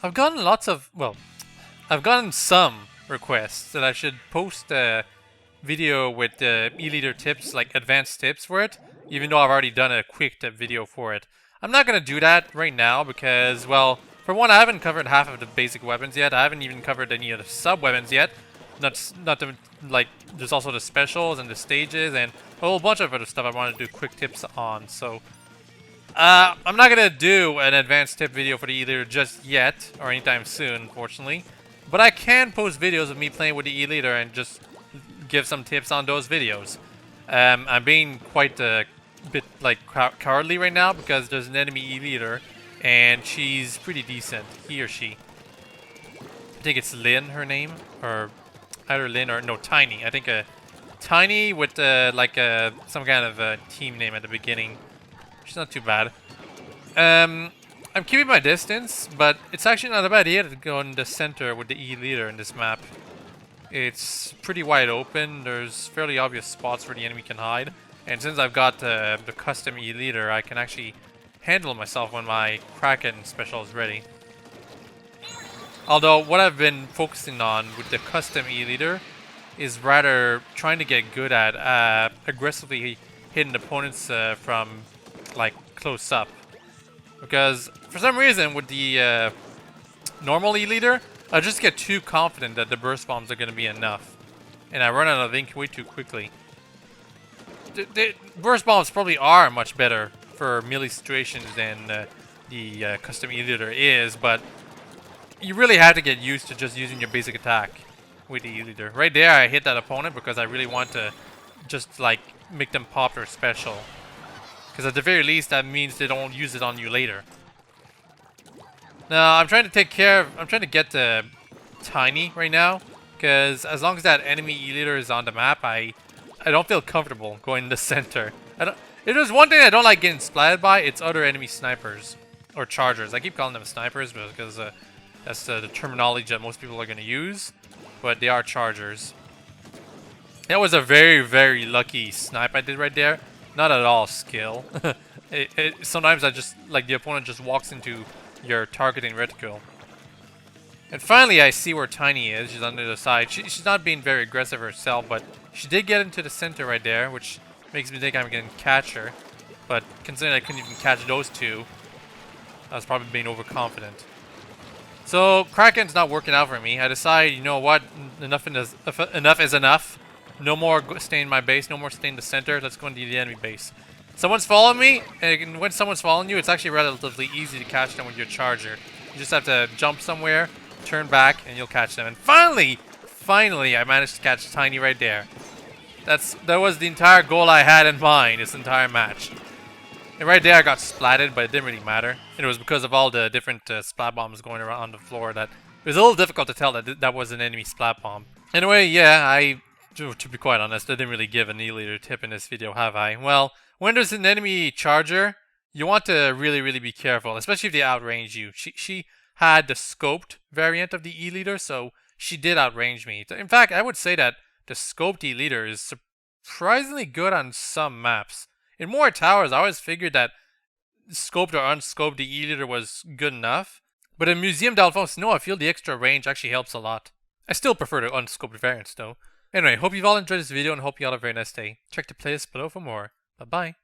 I've gotten lots of, well, I've gotten some requests that I should post a video with e-leader tips, like advanced tips for it, even though I've already done a quick tip video for it. I'm not going to do that right now because, well, for one, I haven't covered half of the basic weapons yet. I haven't even covered any of the sub-weapons yet. Not the, like, there's also the specials and the stages and a whole bunch of other stuff I want to do quick tips on, so... I'm not gonna do an advanced tip video for the e-leader just yet, or anytime soon, unfortunately. But I can post videos of me playing with the e-leader and just give some tips on those videos. I'm being quite a bit like cowardly right now because there's an enemy e-leader and she's pretty decent, he or she. I think it's Lynn, her name, or either Lynn or no, Tiny. I think Tiny with like some kind of a team name at the beginning. She's not too bad. I'm keeping my distance, but it's actually not a bad idea to go in the center with the E-leader in this map. It's pretty wide open. There's fairly obvious spots where the enemy can hide. And since I've got the custom E-leader, I can actually handle myself when my Kraken special is ready. Although, what I've been focusing on with the custom E-leader is rather trying to get good at aggressively hitting opponents from like close up, because for some reason with the normal E-leader I just get too confident that the burst bombs are going to be enough and I run out of ink way too quickly. The burst bombs probably are much better for melee situations than the custom E-leader is, but you really have to get used to just using your basic attack with the E-leader. Right there I hit that opponent because I really want to just like make them pop their special. Because at the very least, that means they don't use it on you later. Now, I'm trying to get the Tiny right now. Because as long as that enemy E-leader is on the map, I don't feel comfortable going in the center. If there's one thing I don't like getting splatted by, it's other enemy snipers. Or chargers. I keep calling them snipers because that's the terminology that most people are going to use. But they are chargers. That was a very, very lucky snipe I did right there. Not at all skill. Sometimes I just, like, the opponent just walks into your targeting reticle. And finally I see where Tiny is. She's on the other side. She's not being very aggressive herself, but she did get into the center right there, which makes me think I'm going to catch her. But considering I couldn't even catch those two, I was probably being overconfident. So Kraken's not working out for me. I decide, you know what, enough is enough. No more staying in my base, no more staying in the center, let's go into the enemy base. Someone's following me, and when someone's following you, it's actually relatively easy to catch them with your charger. You just have to jump somewhere, turn back, and you'll catch them. And finally, I managed to catch Tiny right there. That was the entire goal I had in mind, this entire match. And right there I got splatted, but it didn't really matter. And it was because of all the different splat bombs going around on the floor that it was a little difficult to tell that that was an enemy splat bomb. Anyway, yeah, to be quite honest, I didn't really give an E-leader tip in this video, have I? Well, when there's an enemy charger, you want to really, really be careful, especially if they outrange you. She had the scoped variant of the E-leader, so she did outrange me. In fact, I would say that the scoped E-leader is surprisingly good on some maps. In more towers, I always figured that scoped or unscoped the E-leader was good enough. But in Museum d'Alphonse, no, I feel the extra range actually helps a lot. I still prefer the unscoped variants though. Anyway, hope you've all enjoyed this video and hope you all have a very nice day. Check the playlist below for more. Bye-bye.